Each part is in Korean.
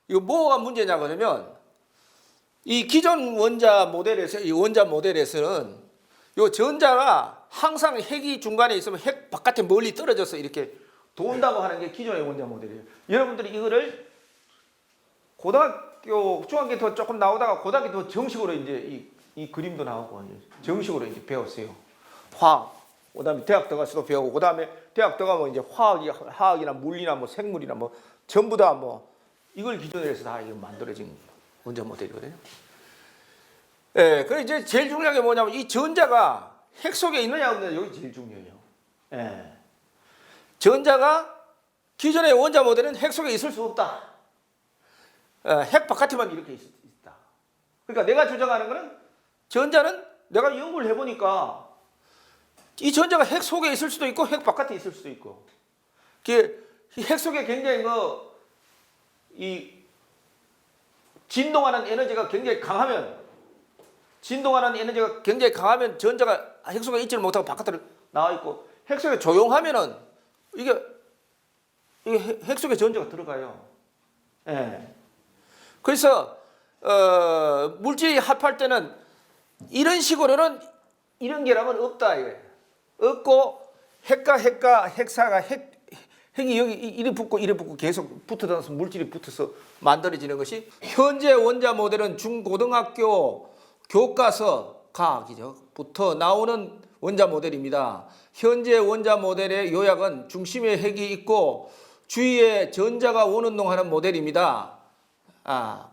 이거 뭐가 문제냐 그러면 이 기존 원자 모델에서 이 원자 모델에서는 요 전자가 항상 핵이 중간에 있으면 핵 바깥에 멀리 떨어져서 이렇게 돈다고 하는 게 기존의 원자 모델이에요. 여러분들이 이거를 고등학교, 중학교 더 조금 나오다가 고등학교 더 정식으로 이제 이 그림도 나오고 정식으로 이제 배웠어요. 화학, 그다음에 대학 들어가서도 배우고, 그다음에 대학 들어가면 이제 화학이나 물리나 뭐 생물이나 뭐 전부 다 뭐 이걸 기준으로 해서 다 이거 만들어진 원자 모델이거든요. 예, 그래 이제 제일 중요한 게 뭐냐면 이 전자가 핵 속에 있느냐 없느냐 여기 제일 중요해요. 예. 전자가 기존의 원자 모델은 핵 속에 있을 수 없다. 핵 바깥에만 이렇게 있다. 그러니까 내가 주장하는 거는 전자는 내가 연구를 해보니까 이 전자가 핵 속에 있을 수도 있고 핵 바깥에 있을 수도 있고, 핵 속에 굉장히 이 진동하는 에너지가 굉장히 강하면 전자가 핵 속에 있지를 못하고 바깥으로 나와 있고, 핵 속에 조용하면은 이게 핵 속에 전자가 들어가요. 예. 그래서 물질이 합할 때는 이런 식으로는 이런 결합은 없다 이거예요. 없고 핵사가 핵이 여기 이리 붙고 계속 붙어서 물질이 붙어서 만들어지는 것이 현재 원자 모델은 중고등학교 교과서 과학이죠.부터 나오는 원자 모델입니다. 현재 원자 모델의 요약은 중심에 핵이 있고 주위에 전자가 원운동하는 모델입니다.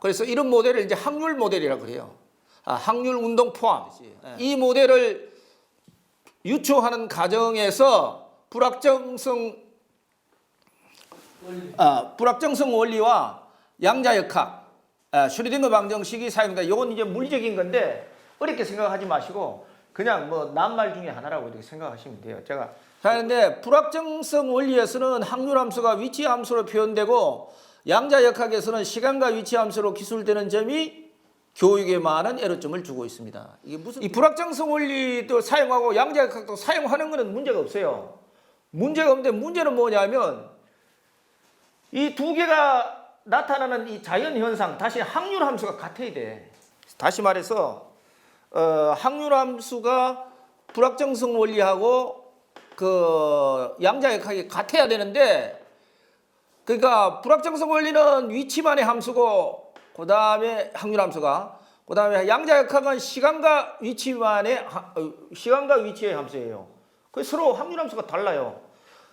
그래서 이런 모델을 이제 확률 모델이라고 그래요. 확률 운동 포함. 이 모델을 유추하는 과정에서 불확정성 원리와 양자역학, 슈레딩거 방정식이 사용된다. 이건 이제 물리적인 건데 어렵게 생각하지 마시고 그냥 뭐 낱말 중에 하나라고 이렇게 생각하시면 돼요. 제가 하는데 불확정성 원리에서는 확률함수가 위치함수로 표현되고 양자역학에서는 시간과 위치함수로 기술되는 점이 교육에 많은 애로점을 주고 있습니다. 이게 무슨 이 불확정성 원리도 사용하고 양자역학도 사용하는 것은 문제가 없어요. 문제가 없는데 문제는 뭐냐면 이 두 개가 나타나는 이 자연 현상, 다시 확률함수가 같아야 돼. 다시 말해서 확률함수가 불확정성 원리하고 그 양자역학이 같아야 되는데, 그러니까 불확정성 원리는 위치만의 함수고 그 다음에 확률함수가, 그 다음에 양자역학은 시간과 위치의 함수예요. 그 서로 확률함수가 달라요.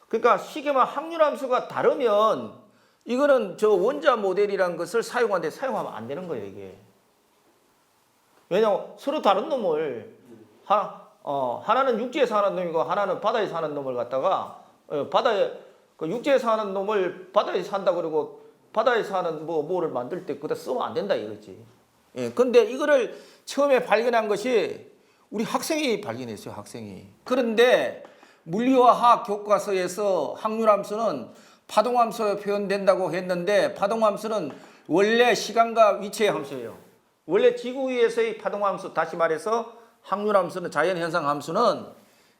그러니까 시계만 확률함수가 다르면 이거는 저 원자 모델이라는 것을 사용하면 안 되는 거예요, 이게. 왜냐하면 서로 다른 놈을 하나는 육지에서 사는 놈이고 하나는 바다에서 사는 놈을 갖다가 육지에서 사는 놈을 바다에서 산다 그러고 바다에서 사는 뭐를 만들 때 그다 쓰면 안 된다 이거지. 예, 근데 이거를 처음에 발견한 것이 우리 학생이 발견했어요, 학생이. 그런데 물리와 화학 교과서에서 확률함수는 파동함수로 표현된다고 했는데, 파동함수는 원래 시간과 위치의 함수예요. 원래 지구 위에서의 파동함수, 다시 말해서 확률함수는, 자연현상 함수는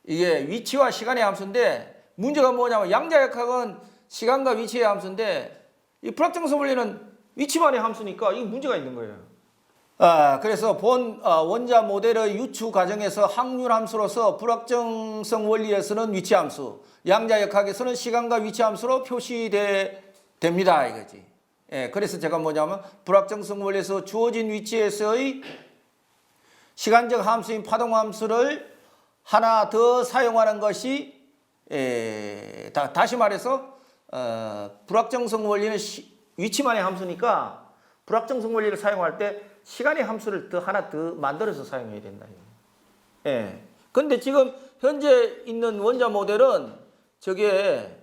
이게 위치와 시간의 함수인데, 문제가 뭐냐면 양자역학은 시간과 위치의 함수인데 이 불확정성 원리는 위치만의 함수니까 이 문제가 있는 거예요. 그래서 본 원자 모델의 유추 과정에서 확률함수로서 불확정성 원리에서는 위치함수, 양자역학에서는 시간과 위치함수로 표시됩니다 이거지. 예, 그래서 제가 뭐냐면 불확정성 원리에서 주어진 위치에서의 시간적 함수인 파동함수를 하나 더 사용하는 것이, 다시 말해서 불확정성 원리는 위치만의 함수니까 불확정성 원리를 사용할 때 시간의 함수를 하나 더 만들어서 사용해야 된다. 예. 근데 지금 현재 있는 원자 모델은 저게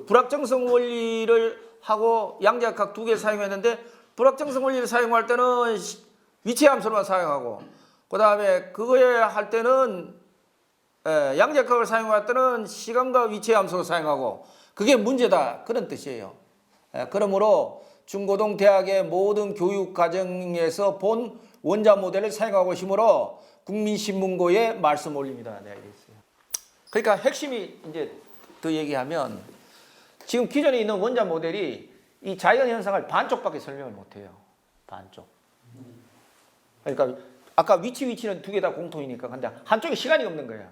불확정성 원리를 하고 양자역학 두 개 사용했는데, 불확정성 원리를 사용할 때는 위치 함수만 사용하고, 그 다음에 그거에 할 때는 양자역학을 사용할 때는 시간과 위치 함수를 사용하고, 그게 문제다 그런 뜻이에요. 그러므로 중고등 대학의 모든 교육 과정에서 본 원자 모델을 사용하고 있으므로 국민신문고에 말씀 올립니다. 네, 알겠어요. 그러니까 핵심이 이제 더 얘기하면 지금 기존에 있는 원자 모델이 이 자연 현상을 반쪽밖에 설명을 못해요. 반쪽. 그러니까 아까 위치는 두 개 다 공통이니까 근데 한쪽에 시간이 없는 거야.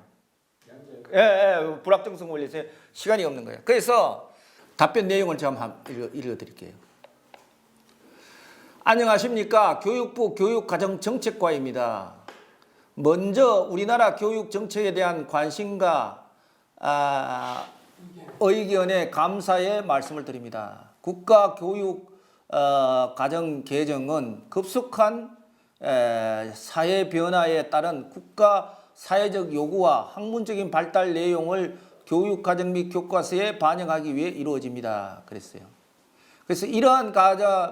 예, 불확정성 원리에서 시간이 없는 거예요. 그래서 답변 내용을 제가 한번 읽어드릴게요. 안녕하십니까. 교육부 교육가정정책과입니다. 먼저 우리나라 교육 정책에 대한 관심과 의견에 감사의 말씀을 드립니다. 국가 교육 가정 개정은 급속한 사회 변화에 따른 국가 사회적 요구와 학문적인 발달 내용을 교육과정 및 교과서에 반영하기 위해 이루어집니다. 그랬어요. 그래서 이러한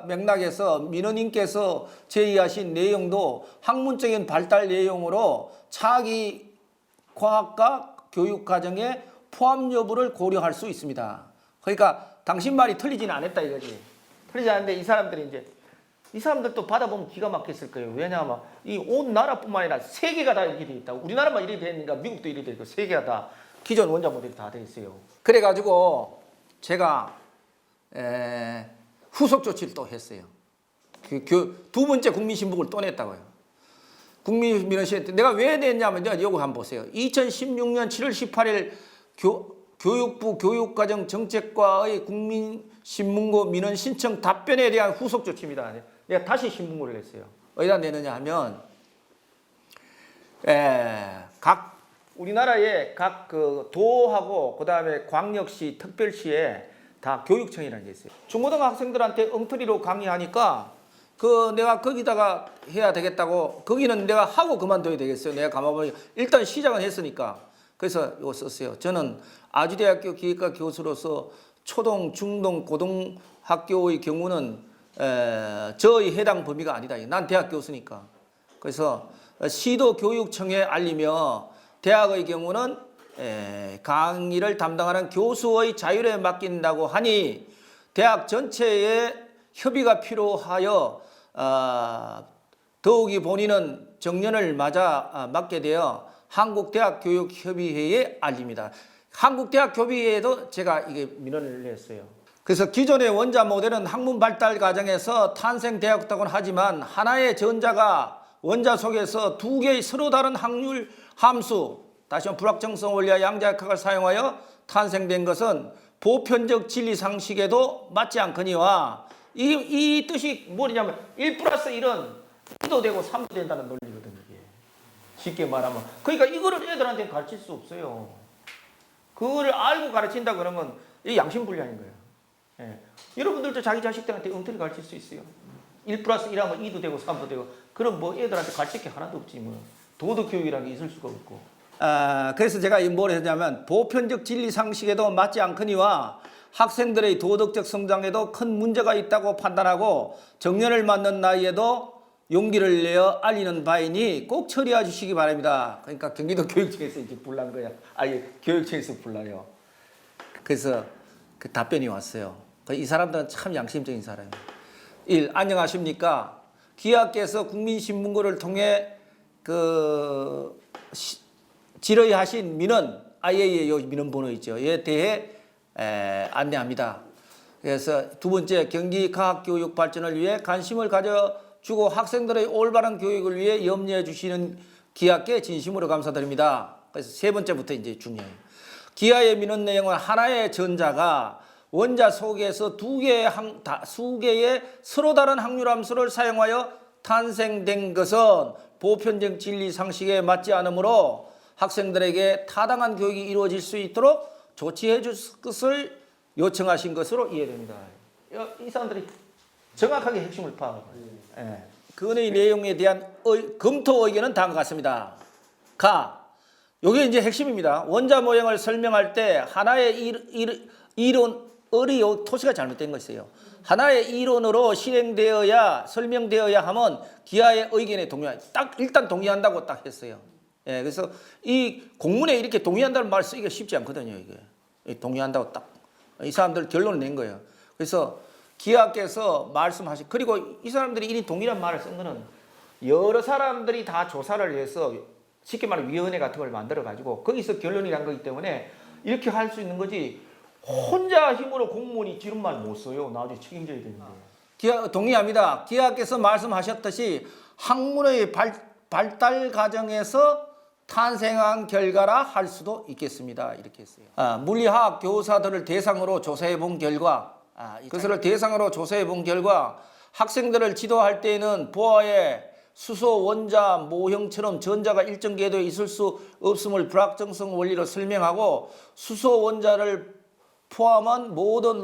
맥락에서 민원인께서 제의하신 내용도 학문적인 발달 내용으로 차기 과학과 교육과정의 포함 여부를 고려할 수 있습니다. 그러니까 당신 말이 틀리지는 않았다 이거지. 틀리지 않은데 이 사람들이 이제 이 사람들도 받아보면 기가 막혔을 거예요. 왜냐하면 이 온 나라뿐만 아니라 세계가 다 이렇게 돼 있다. 우리나라만 이렇게 되니까 미국도 이렇게 돼 있고 세계가 다 기존 원자 모델이 다 돼 있어요. 그래가지고 제가 후속 조치를 또 했어요. 두 번째 국민신문을 또 냈다고요. 국민민원시에 내가 왜 냈냐면요. 이거 한번 보세요. 2016년 7월 18일 교육부 교육과정정책과의 국민신문고 민원 신청 답변에 대한 후속 조치입니다. 내가 다시 신문고를 냈어요. 어디다 내느냐 하면 각 우리나라의 각 그 도하고 그다음에 광역시, 특별시에 다 교육청이라는 게 있어요. 중고등학생들한테 엉터리로 강의하니까 내가 거기다가 해야 되겠다고 거기는 내가 하고 그만둬야 되겠어요. 내가 가만보니 일단 시작은 했으니까. 그래서 이거 썼어요. 저는 아주대학교 기획과 교수로서 초등, 중등, 고등학교의 경우는 저의 해당 범위가 아니다. 난 대학 교수니까. 그래서 시도 교육청에 알리며 대학의 경우는 강의를 담당하는 교수의 자율에 맡긴다고 하니 대학 전체의 협의가 필요하여 더욱이 본인은 정년을 맞아 맡게 되어 한국대학교육협의회에 알립니다. 한국대학교협의회에도 제가 이게 민원을 냈어요. 그래서 기존의 원자 모델은 학문 발달 과정에서 탄생되었다고는 하지만 하나의 전자가 원자 속에서 두 개의 서로 다른 확률 함수, 다시 한번 불확정성 원리와 양자역학을 사용하여 탄생된 것은 보편적 진리 상식에도 맞지 않거니와 이 뜻이 뭐냐면 1 플러스 1은 2도 되고 3도 된다는 논리거든요. 이게. 쉽게 말하면. 그러니까 이거를 애들한테 가르칠 수 없어요. 그거를 알고 가르친다 그러면 이 양심불량인 거예요. 예. 여러분들도 자기 자식들한테 엉터리 가르칠 수 있어요. 1 플러스 1하면 2도 되고 3도 되고 그럼 뭐 애들한테 가르칠 게 하나도 없지 뭐. 도덕교육이라는 게 있을 수가 없고. 그래서 제가 뭘 했냐면 보편적 진리 상식에도 맞지 않거니와 학생들의 도덕적 성장에도 큰 문제가 있다고 판단하고 정년을 맞는 나이에도 용기를 내어 알리는 바이니 꼭 처리해 주시기 바랍니다. 그러니까 경기도 교육청에서 이제 불난 거야. 아니 교육청에서 불나요. 그래서 그 답변이 왔어요. 이 사람들은 참 양심적인 사람이에요. 1. 안녕하십니까. 기하께서 국민신문고를 통해 질의하신 민원, IAEA 요 민원 번호 있죠. 에 대해 안내합니다. 그래서 두 번째, 경기 과학교육 발전을 위해 관심을 가져주고 학생들의 올바른 교육을 위해 염려해 주시는 기하께 진심으로 감사드립니다. 그래서 세 번째부터 이제 중요해요. 기하의 민원 내용은 하나의 전자가 원자 속에서 수 개의 서로 다른 확률함수를 사용하여 탄생된 것은 보편적 진리 상식에 맞지 않으므로 학생들에게 타당한 교육이 이루어질 수 있도록 조치해 줄 것을 요청하신 것으로 이해됩니다. 이 사람들이 정확하게 핵심을 파악하고 있어요. 건의 내용에 대한 검토 의견은 다음과 같습니다. 요게 이제 핵심입니다. 원자 모형을 설명할 때 하나의 토시가 잘못된 것이에요. 하나의 이론으로 실행되어야 설명되어야 하면 기하의 의견에 일단 동의한다고 딱 했어요. 그래서 이 공문에 이렇게 동의한다는 말 쓰기가 쉽지 않거든요. 이게 동의한다고 딱 이 사람들 결론을 낸 거예요. 그래서 기하께서 말씀하신 그리고 이 사람들이 이 동의란 말을 쓴 거는 여러 사람들이 다 조사를 해서 쉽게 말하면 위원회 같은 걸 만들어 가지고 거기서 결론이 난 거기 때문에 이렇게 할 수 있는 거지. 혼자 힘으로 공무원이 지름말 못 써요. 나중에 책임져야 되는데. 동의합니다. 기하께서 말씀하셨듯이 학문의 발달 과정에서 탄생한 결과라 할 수도 있겠습니다. 이렇게 했어요. 물리학 교사들을 대상으로 조사해 본 결과, 그것을 대상으로 조사해 본 결과 학생들을 지도할 때에는 보아의 수소, 원자, 모형처럼 전자가 일정 궤도에 있을 수 없음을 불확정성 원리로 설명하고 수소, 원자를 포함한 모든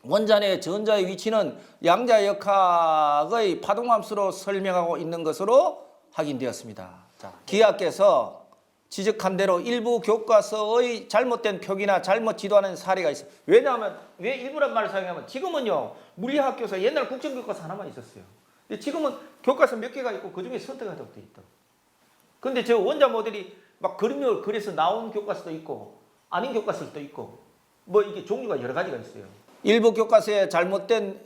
원자 내 전자의 위치는 양자역학의 파동함수로 설명하고 있는 것으로 확인되었습니다. 자, 기하께서 지적한 대로 일부 교과서의 잘못된 표기나 잘못 지도하는 사례가 있어요. 왜냐하면 왜 일부란 말을 사용하면 지금은요 물리학 교사 옛날 국정교과서 하나만 있었어요. 근데 지금은 교과서 몇 개가 있고 그 중에 선택하도록 돼 있다. 근데 저 원자 모델이 막 그림을 그려서 나온 교과서도 있고 아닌 교과서도 있고 뭐 이게 종류가 여러 가지가 있어요. 일부 교과서에 잘못된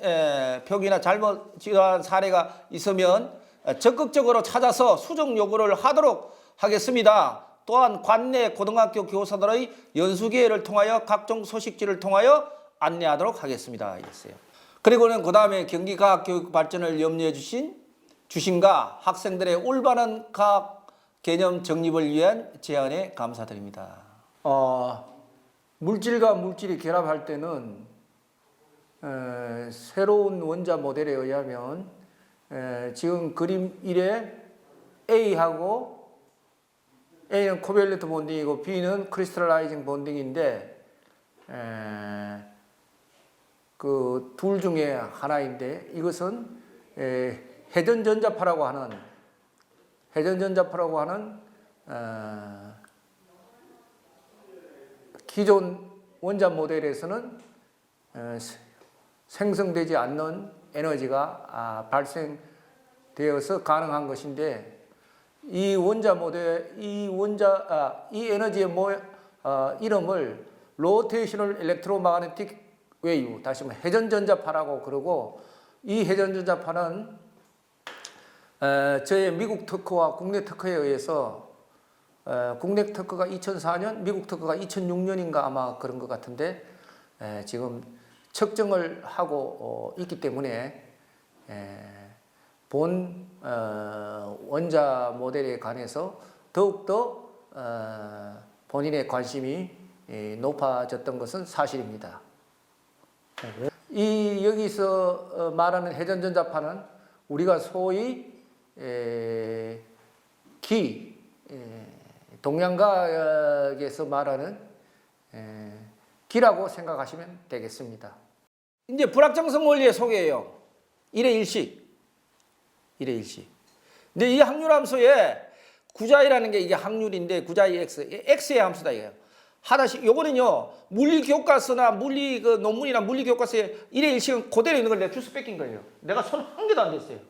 표기나 잘못 지도한 사례가 있으면 적극적으로 찾아서 수정 요구를 하도록 하겠습니다. 또한 관내 고등학교 교사들의 연수기회를 통하여 각종 소식지를 통하여 안내하도록 하겠습니다. 이랬어요. 그리고는 그 다음에 경기과학교육 발전을 염려해 주신가 학생들의 올바른 과학 개념 정립을 위한 제안에 감사드립니다. 물질과 물질이 결합할 때는 새로운 원자 모델에 의하면 지금 그림 1에 A하고 A는 코밸런트 본딩이고 B는 크리스탈라이징 본딩인데 그 둘 중에 하나인데 이것은 회전전자파라고 하는 기존 원자 모델에서는 생성되지 않는 에너지가 발생되어서 가능한 것인데 이 원자 모델, 이 에너지의 이름을 로테이셔널 일렉트로마그네틱 웨이브, 다시 말해 회전전자파라고 그러고 이 회전전자파는 저의 미국 특허와 국내 특허에 의해서 국내 특허가 2004년, 미국 특허가 2006년인가 아마 그런 것 같은데 지금 측정을 하고 있기 때문에 본 원자 모델에 관해서 더욱더 본인의 관심이 높아졌던 것은 사실입니다. 이 여기서 말하는 회전전자파는 우리가 소위 동양과학에서 말하는 기라고 생각하시면 되겠습니다. 이제 불확정성 원리의 소개예요. 1의 1식. 근데 이 확률함수에 구자이라는 게 이게 확률인데 구자이 x, x의 함수다 이거예요. 하나씩 요거는요 물리 교과서나 물리 그 논문이나 물리 교과서에 1의 1식은 그대로 있는 걸 내가 주스 뺏긴 거예요. 내가 손 한 개도 안 댔어요.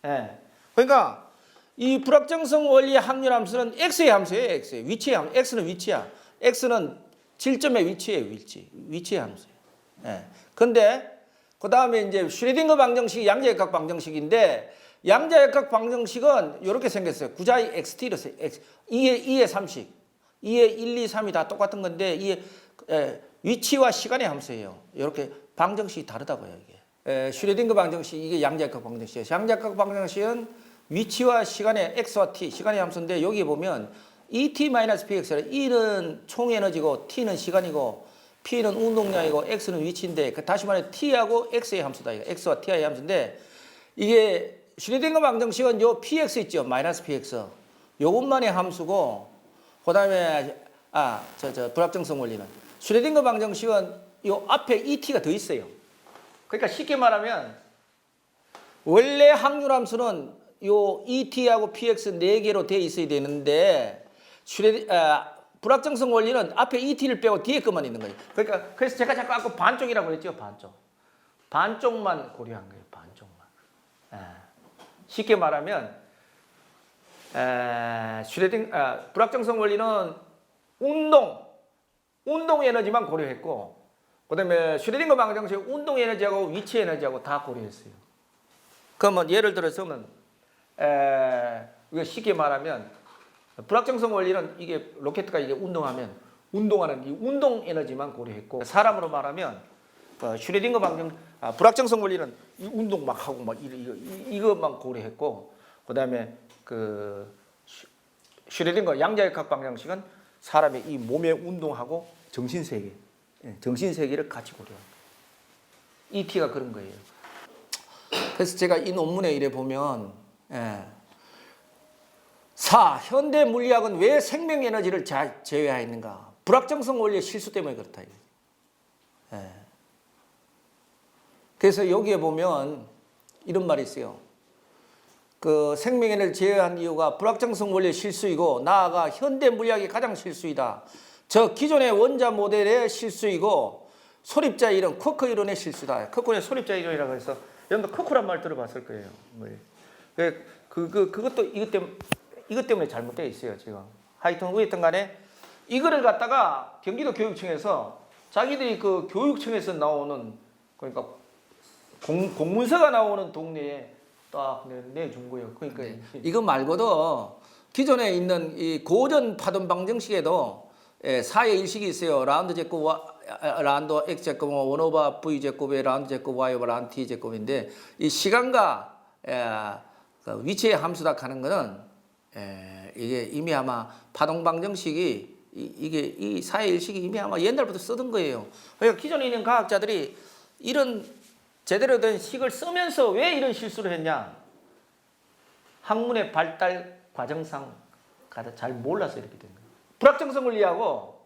예. 그러니까 이 불확정성 원리의 확률함수는 x의 함수예요. x의 위치의 함수. x는 위치야. x는 질점의 위치예요. 위치의 함수예요. 예. 근데 그 다음에 이제 슈레딩거 방정식이 양자역학 방정식인데 양자역학 방정식은 이렇게 생겼어요. 구자의 xt 이랬어요. 2의 3식. 2의 1, 2, 3이 다 똑같은 건데 이게 위치와 시간의 함수예요. 이렇게 방정식이 다르다고요. 이게. 슈레딩거 방정식 이게 양자역학 방정식이에요. 양자역학 방정식은 위치와 시간의 x와 t 시간의 함수인데 여기 보면 et-px라 1은 총에너지고 t는 시간이고 p는 운동량이고 x는 위치인데 다시 말해 t하고 x의 함수다. 이거. x와 t의 함수인데 이게 슈레딩거 방정식은 요 px 있죠. 마이너스 px. 요것만의 함수고 그다음에 불확정성 원리는 슈레딩거 방정식은 요 앞에 et가 더 있어요. 그러니까 쉽게 말하면 원래 확률함수는 요 et하고 px 4개로 돼 있어야 되는데 불확정성 원리는 앞에 et를 빼고 뒤에 것만 있는 거예요. 그러니까 그래서 제가 자꾸 아까 반쪽이라고 그랬죠. 반쪽만 고려한 거예요. 반쪽만. 쉽게 말하면 불확정성 원리는 운동 에너지만 고려했고 그다음에 슈레딩거 방정식 운동 에너지하고 위치 에너지하고 다 고려했어요. 그러면 예를 들어서면 이거 쉽게 말하면 불확정성 원리는 이게 로켓가 이게 운동하면 운동하는 이 운동 에너지만 고려했고 사람으로 말하면 슈레딩거 방정 불확정성 원리는 이 운동 막 하고 막 이것만 고려했고 그다음에 그 슈레딩거 양자역학 방정식은 사람의 이 몸의 운동하고 정신 세계, 정신 세계를 같이 고려한 ET가 그런 거예요. 그래서 제가 이 논문에 이래 보면 현대 물리학은 왜 생명 에너지를 제외하였는가? 불확정성 원리의 실수 때문에 그렇다. 그래서 여기에 보면 이런 말이 있어요. 그 생명 에너지를 제외한 이유가 불확정성 원리의 실수이고 나아가 현대 물리학의 가장 실수이다. 저 기존의 원자 모델의 실수이고 소립자 이론, 쿼크 이론의 실수다. 쿼크의 소립자 이론이라고 해서 여러분도 쿼크란 말 들어봤을 거예요. 그것도 이것 때문에 잘못되어 있어요, 지금. 하여튼 어쨌든 간에 이거를 갖다가 경기도 교육청에서 자기들이 그 교육청에서 나오는 그러니까 공문서가 나오는 동네에 딱 내준 거예요. 그러니까 이거 말고도 기존에 있는 이 고전 파동 방정식에도 4의 일식이 있어요. 라운드 제곱 라운드 x 제곱 원오버 v 제곱의 라운드 제곱 y 오버 라운드 t 제곱인데 이 시간과 그 위치의 함수다 하는 거는 이게 이미 아마 파동 방정식이 이게 이 4의 일식이 이미 아마 옛날부터 쓰던 거예요. 그러니까 기존에 있는 과학자들이 이런 제대로 된 식을 쓰면서 왜 이런 실수를 했냐? 학문의 발달 과정상 잘 몰라서 이렇게 된 거예요. 불확정성 원리하고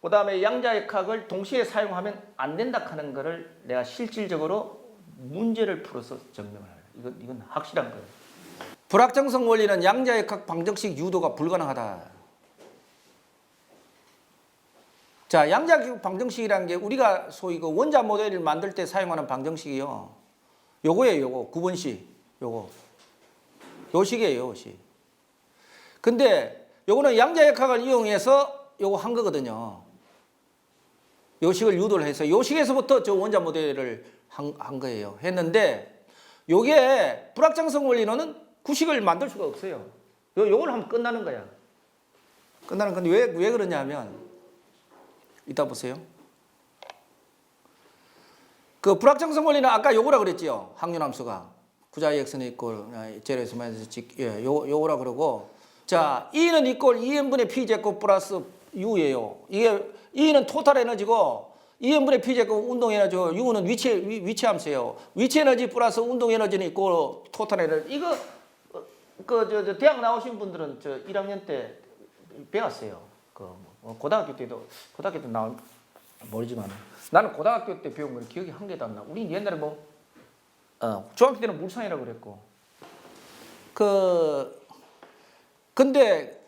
그다음에 양자역학을 동시에 사용하면 안 된다 하는 거를 내가 실질적으로 문제를 풀어서 증명을 해요. 이건 확실한 거예요. 불확정성 원리는 양자역학 방정식 유도가 불가능하다. 자, 양자역학 방정식이라는 게 우리가 소위 그 원자 모델을 만들 때 사용하는 방정식이요. 요거예요, 요거. 9번식. 요거. 요 식이에요, 요 식. 근데 요거는 양자역학을 이용해서 요거 한 거거든요. 요 식을 유도를 해서 요 식에서부터 저 원자 모델을 한 거예요. 했는데 요게 불확정성 원리로는 구식을 만들 수가 없어요. 요걸 하면 끝나는 거야. 끝나는 건데 왜 그러냐면 이따 보세요. 그 불확정성 원리는 아까 요거라 그랬지요. 확률함수가 구자의 x는 이꼴 제로에서 마이너스 요거라 그러고 자 E는 이꼴 2n분의 p 제곱 플러스 U예요. 이게 E는 토탈 에너지고 2n분의 p 제곱 운동 에너지고 U는 위치 함수예요. 위치 에너지 플러스 운동 에너지는 이꼴 토탈 에너지. 이거 저 대학 나오신 분들은 저 1학년 때 배웠어요. 고등학교 때도 나온 모르지만 나는 고등학교 때 배운 건 기억이 한 개도 안 나. 우리 옛날에 중학교 때는 물상이라고 그랬고 근데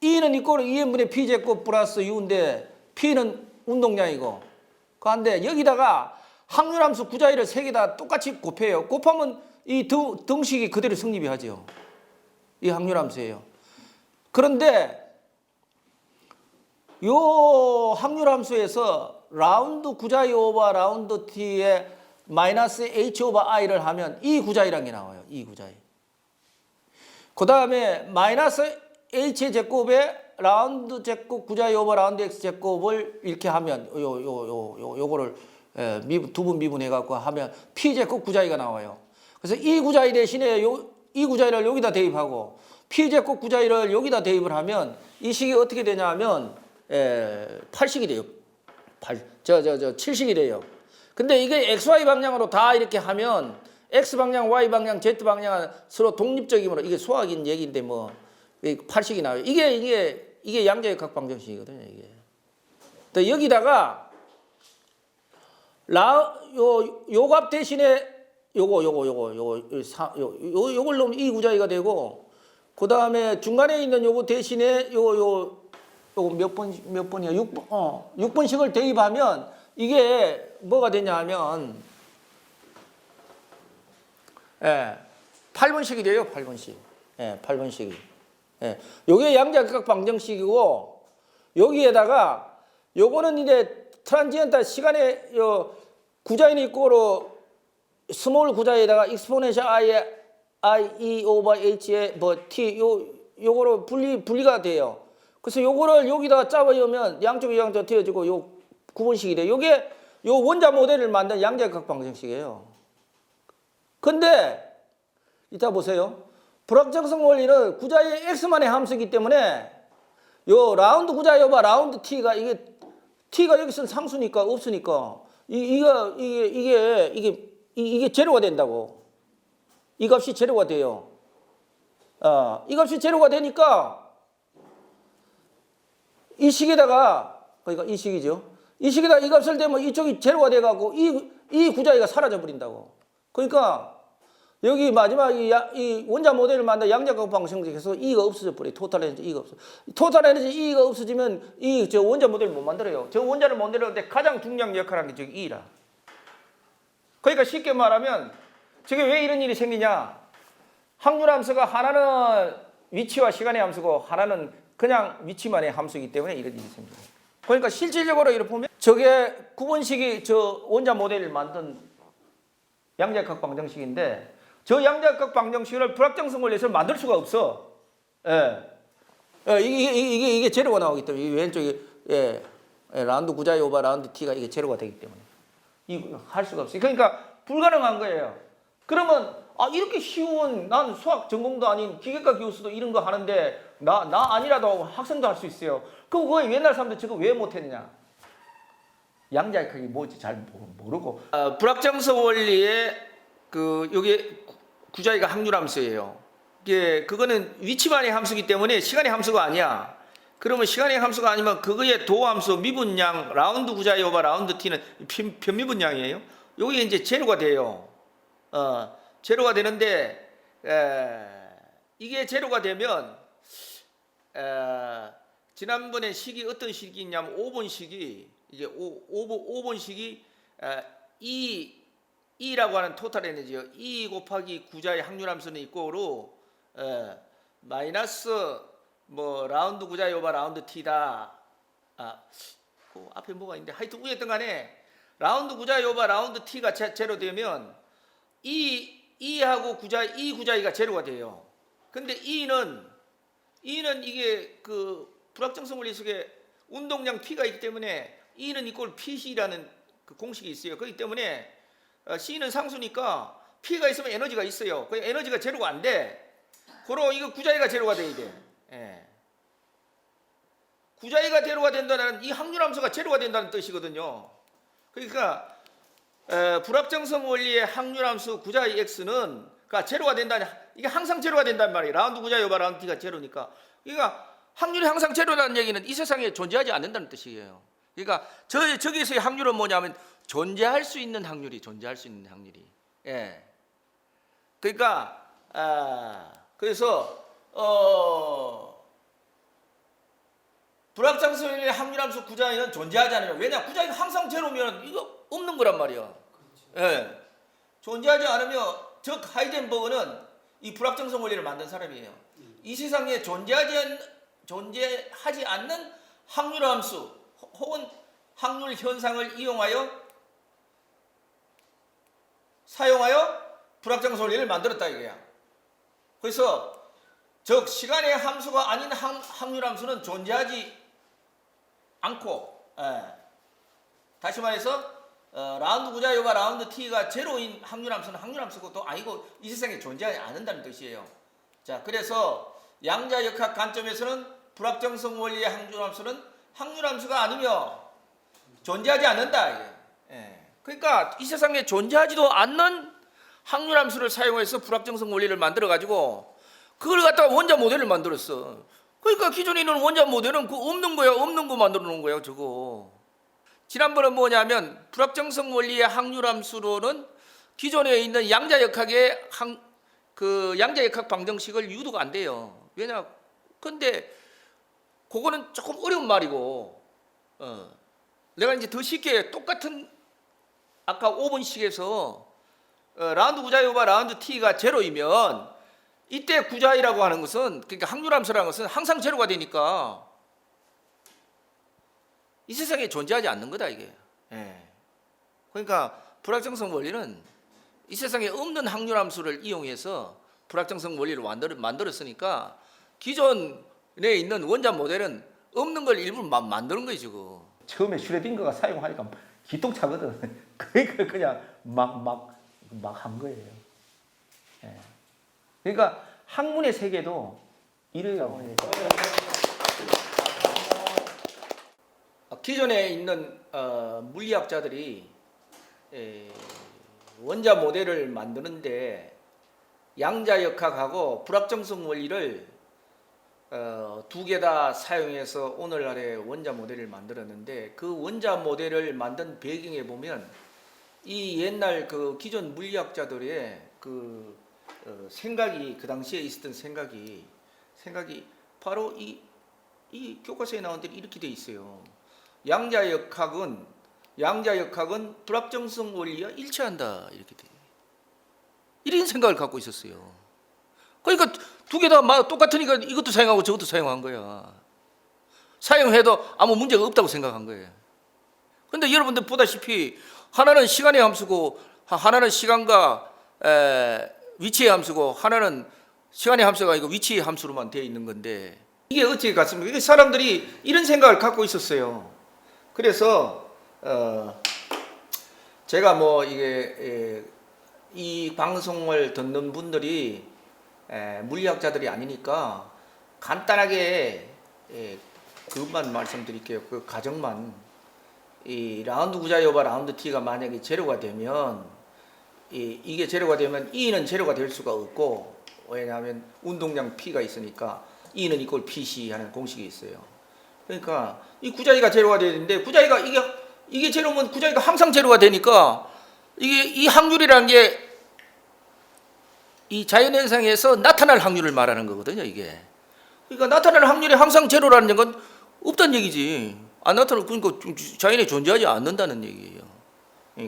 E는 이꼴 2n분의 p 제곱 플러스 U인데 P는 운동량이고 그런데 여기다가 확률함수 구자위를 세 개 다 똑같이 곱해요. 곱하면 이 등식이 그대로 성립이 하죠. 이 확률함수예요. 그런데 요 확률함수에서 라운드 구자위 오버 라운드 t에 마이너스 h 오버 i를 하면 이 구자위란 게 나와요. 이 구자위. 그 다음에 마이너스 h 제곱에 라운드 제곱 구자위 오버 라운드 x 제곱을 이렇게 하면 요거를 두 분 미분해 갖고 하면 p 제곱 구자위가 나와요. 그래서 이 구자위 대신에 이 구자위를 여기다 대입하고 p 제곱 구자위를 여기다 대입을 하면 이 식이 어떻게 되냐면 8식이 돼요. 7식이 돼요. 근데 이게 XY 방향으로 다 이렇게 하면 X 방향, Y 방향, Z 방향은 서로 독립적이므로 이게 수학인 얘기인데 8식이 나와요. 이게 양자역학 방정식이거든요, 이게. 또 여기다가 요 값 대신에 요걸 넣으면 이 구자위가 되고 그다음에 중간에 있는 요거 대신에 요거 몇 번이야? 6번씩을 대입하면 이게 뭐가 되냐 하면 8번씩이 돼요. 8번씩. 8번씩이. 요게 양자역학 방정식이고 여기에다가 요거는 이제 트란지엔탈 시간에 구자위는 이꼬로 스몰 구자위에다가 익스포넨셜 i e 오버 h에 t 요거로 분리가 돼요. 그래서 요거를 여기다 짜보면 양쪽이 양쪽 튀어지고 요 구분식이 돼. 요게 요 원자 모델을 만든 양자역학 방정식이에요. 근데 이따 보세요. 불확정성 원리는 구자의 x만의 함수이기 때문에 요 라운드 구자 여봐 라운드 t가 이게 t가 여기서는 상수니까 없으니까 이게 제로가 된다고. 이 값이 제로가 돼요. 이 값이 제로가 되니까 이 식에다가 그러니까 이 식이죠. 이 식에다 이 값을 대면 이쪽이 제로가 돼갖고 이 구자의가 사라져 버린다고. 그러니까 여기 마지막 이 원자 모델을 만든 양자역학 방정식에서 E가 없어져 버려. 토탈 에너지 E가 없어. 토탈 에너지 E가 없어지면 저 원자 모델을 못 만들어요. 저 원자를 만들었는데 가장 중요한 역할을 하는 게 저기 E라. 그러니까 쉽게 말하면 저게 왜 이런 일이 생기냐? 확률함수가 하나는 위치와 시간의 함수고 하나는 그냥 위치만의 함수이기 때문에 이런 일이 생겨요. 그러니까 실질적으로 이렇게 보면 저게 구분식이 저 원자 모델을 만든 양자역학 방정식인데 저 양자역학 방정식을 불확정성 원리에서 만들 수가 없어. 이게 제로가 나오기 때문에 이 왼쪽에 라운드 구자의 오바 라운드 t가 이게 제로가 되기 때문에 이거 할 수가 없어요. 그러니까 불가능한 거예요. 그러면 이렇게 쉬운 난 수학 전공도 아닌 기계과 교수도 이런 거 하는데 나 아니라도 학생도 할 수 있어요. 그거 옛날 사람들 저거 왜 못했느냐? 양자역학이 뭔지 잘 모르고 불확정성 원리의 여기 구자의가 확률함수예요. 이게 그거는 위치만의 함수이기 때문에 시간의 함수가 아니야. 그러면 시간의 함수가 아니면 그거의 도함수 미분량 라운드 구자의 오바 라운드 t는 편미분량이에요. 여기 이제 제로가 돼요. 제로가 되는데 이게 제로가 되면 지난번에 식이 어떤 식이 있냐면 5번 식이 이제 5번 식이 E라고 하는 토탈 에너지요. E 곱하기 구자의 확률함수는 이꼬로 마이너스 뭐 라운드 구자의 오바 라운드 t다. 그 앞에 뭐가 있는데 하여튼 위에 있던 간에 라운드 구자의 오바 라운드 t가 제로 되면 E하고 E 구자의가 제로가 돼요. 근데 E는 이게 그 불확정성 원리 속에 운동량 P가 있기 때문에 E는 이꼴 PC라는 그 공식이 있어요. 그렇기 때문에 C는 상수니까 P가 있으면 에너지가 있어요. 그 에너지가 제로가 안 돼. 그러 이거 구자의가 제로가 돼야 돼. 구자의가 제로가 된다는 이 확률함수가 제로가 된다는 뜻이거든요. 그러니까 불확정성 원리의 확률함수 구자의 x는 그러니까 제로가 된다니 이게 항상 제로가 된단 말이에요. 라운드 구자의 오바 라운드 t가 제로니까. 그러니까 확률이 항상 제로라는 얘기는 이 세상에 존재하지 않는다는 뜻이에요. 그러니까 저기서의 확률은 뭐냐면 존재할 수 있는 확률이. 그러니까 그래서 불확정성 원리의 확률함수 구자의는 존재하지 않으면 왜냐 구자의가 항상 제로면 이거 없는 거란 말이야. 존재하지 않으면 즉 하이젠버그는 이 불확정성 원리를 만든 사람이에요. 이 세상에 존재하지 않는 확률함수 혹은 확률 현상을 사용하여 불확정성 원리를 만들었다 이거야. 그래서 즉 시간의 함수가 아닌 확률함수는 존재하지 않고 다시 말해서 라운드 구자의 오바 라운드 t가 제로인 확률함수는 확률함수고 또 아니고 이 세상에 존재하지 않는다는 뜻이에요. 자, 그래서 양자역학 관점에서는 불확정성 원리의 확률함수는 확률함수가 아니며 존재하지 않는다. 그러니까 이 세상에 존재하지도 않는 확률함수를 사용해서 불확정성 원리를 만들어 가지고 그걸 갖다가 원자 모델을 만들었어. 그러니까 기존에 있는 원자 모델은 그 없는 거 만들어 놓은 거예요, 저거. 지난번은 뭐냐면 불확정성 원리의 확률함수로는 기존에 있는 양자역학의 양자역학 방정식을 유도가 안 돼요. 왜냐? 근데 그거는 조금 어려운 말이고, 내가 이제 더 쉽게 똑같은 아까 5번식에서 라운드 구자의 오바 라운드 t가 제로이면 이때 구자의라고 하는 것은 그러니까 확률함수라는 것은 항상 제로가 되니까 이 세상에 존재하지 않는 거다 이게. 그러니까 불확정성 원리는 이 세상에 없는 확률함수를 이용해서 불확정성 원리를 만들었으니까 기존에 있는 원자 모델은 없는 걸 일부러 만드는 거지 지금. 처음에 슈레딩거가 사용하니까 기똥차거든. 그러니까 그냥 막 한 거예요. 예. 그러니까 학문의 세계도 이래요. 기존에 있는 물리학자들이 원자 모델을 만드는데 양자역학하고 불확정성 원리를 두 개 다 사용해서 오늘날의 원자 모델을 만들었는데 그 원자 모델을 만든 배경에 보면 이 옛날 그 기존 물리학자들의 그 생각이 그 당시에 있었던 생각이 바로 이 교과서에 나온 대로 이렇게 돼 있어요. 양자역학은 불확정성 원리와 일치한다 이렇게 돼. 이런 생각을 갖고 있었어요. 그러니까 두 개 다 똑같으니까 이것도 사용하고 저것도 사용한 거야. 사용해도 아무 문제가 없다고 생각한 거예요. 근데 여러분들 보다시피 하나는 시간의 함수고 하나는 시간과 위치의 함수고 하나는 시간의 함수가 아니고 위치의 함수로만 되어 있는 건데 이게 어떻게 같습니까? 이게 사람들이 이런 생각을 갖고 있었어요. 그래서 제가 뭐 이게 이 방송을 듣는 분들이 물리학자들이 아니니까 간단하게 그것만 말씀드릴게요. 그 가정만 이 라운드 구자여바 라운드 t가 만약에 제로가 되면 이게 제로가 되면 E는 제로가 될 수가 없고 왜냐하면 운동량 P가 있으니까 E는 이꼴 PC 하는 공식이 있어요. 그러니까 이 구자위가 제로가 되는데 구자위가 이게 제로면 구자위가 항상 제로가 되니까 이게 이 확률이라는 게 이 자연현상에서 나타날 확률을 말하는 거거든요, 이게. 그러니까 나타날 확률이 항상 제로라는 건 없다는 얘기지. 안 나타나 그러니까 자연에 존재하지 않는다는 얘기예요.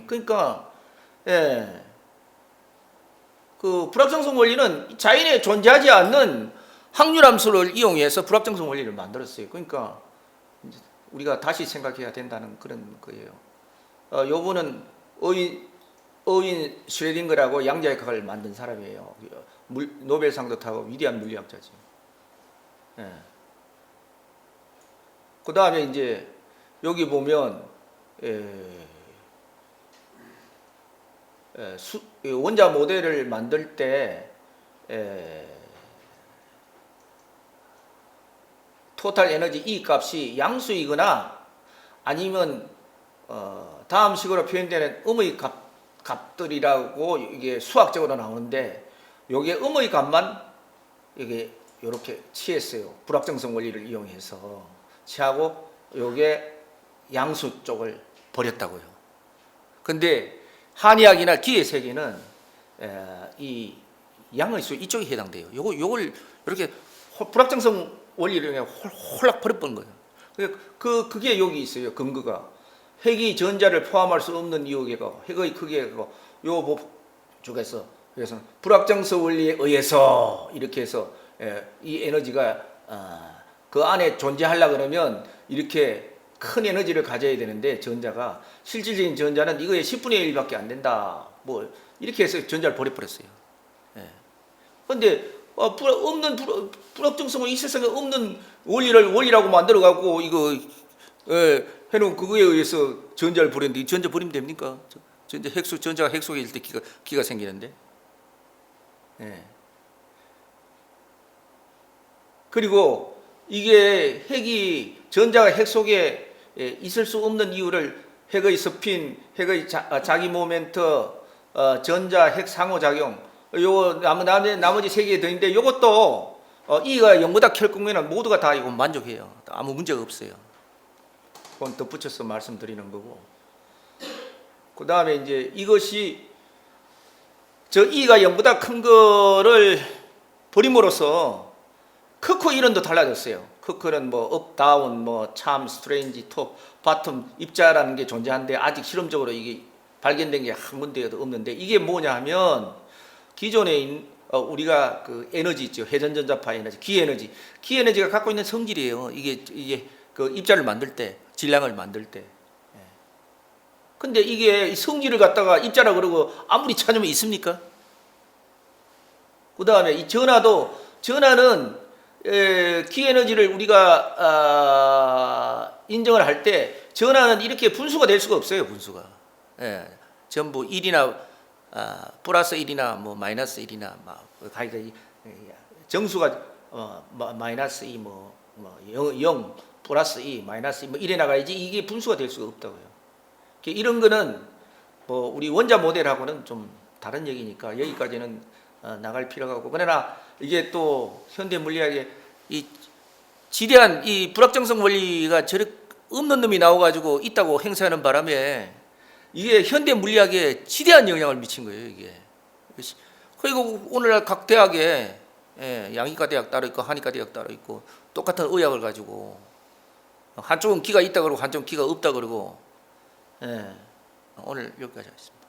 그러니까 그 불확정성 원리는 자연에 존재하지 않는 확률 함수를 이용해서 불확정성 원리를 만들었어요. 그러니까 우리가 다시 생각해야 된다는 그런 거예요. 요분은 어윈 슈레딩거라고 양자역학을 만든 사람이에요. 노벨상도 타고 위대한 물리학자죠. 그 다음에 이제 여기 보면 원자 모델을 만들 때 토탈 에너지 E 값이 양수이거나 아니면 다음 식으로 표현되는 음의 값들이라고 이게 수학적으로 나오는데 요게 음의 값만 이게 이렇게 취했어요. 불확정성 원리를 이용해서 취하고 요게 양수 쪽을 버렸다고요. 근데 한의학이나 기의 세계는 이 양의 수 이쪽에 해당돼요. 요걸 이렇게 불확정성 원리를 그냥 홀락 버려버린 거예요. 그게 여기 있어요. 근거가. 핵이 전자를 포함할 수 없는 이유가 핵의 크기가 요 쪽에서 그래서 불확정성 원리에 의해서 이렇게 해서 이 에너지가 그 안에 존재하려 그러면 이렇게 큰 에너지를 가져야 되는데 전자가 실질적인 전자는 이거의 10분의 1밖에 안 된다. 뭐 이렇게 해서 전자를 버려버렸어요. 그런데 없는 불확정성은 이 세상에 없는 원리라고 만들어 갖고 이거 해놓은 그거에 의해서 전자를 버렸는데 전자 버리면 됩니까? 전자가 핵 속에 있을 때 기가 생기는데. 그리고 이게 전자가 핵 속에 있을 수 없는 이유를 핵의 스핀, 핵의 자기 모멘트, 전자 핵 상호작용 요 나머지 세 개 더 있는데 요것도 E가 0보다 클 경우에는 모두가 다 이거 만족해요. 아무 문제가 없어요. 그건 덧붙여서 말씀드리는 거고. 그 다음에 이제 이것이 저 E가 0보다 큰 거를 버림으로써 크크 이론도 달라졌어요. 크크는 뭐 업, 다운, 뭐 참, 스트레인지, 톱, 바텀, 입자라는 게 존재하는데 아직 실험적으로 이게 발견된 게 한 군데도 없는데 이게 뭐냐 하면 기존에 우리가 그 에너지 있죠. 회전전자파 에너지, 기에너지가 갖고 있는 성질이에요. 이게 그 입자를 만들 때, 질량을 만들 때. 근데 이게 성질을 갖다가 입자라 그러고 아무리 찾으면 있습니까? 그 다음에 이 전하는 기에너지를 우리가 인정을 할 때 전하는 이렇게 분수가 될 수가 없어요. 분수가. 예, 전부 1이나 플러스 1이나 뭐 마이너스 1이나 막 가이가 정수가 마이너스 2 0 플러스 2 마이너스 2 뭐 이래 나가야지 이게 분수가 될 수가 없다고요. 이런 거는 뭐 우리 원자 모델하고는 좀 다른 얘기니까 여기까지는 나갈 필요가 없고, 그러나 이게 또 현대 물리학의 이 지대한 이 불확정성 원리가 저렇게 없는 놈이 나와가지고 있다고 행사하는 바람에 이게 현대 물리학에 지대한 영향을 미친 거예요. 이게. 그리고 오늘날 각 대학에 양의과 대학 따로 있고 한의과 대학 따로 있고 똑같은 의학을 가지고 한쪽은 기가 있다 그러고 한쪽은 기가 없다 그러고. 오늘 여기까지 하겠습니다.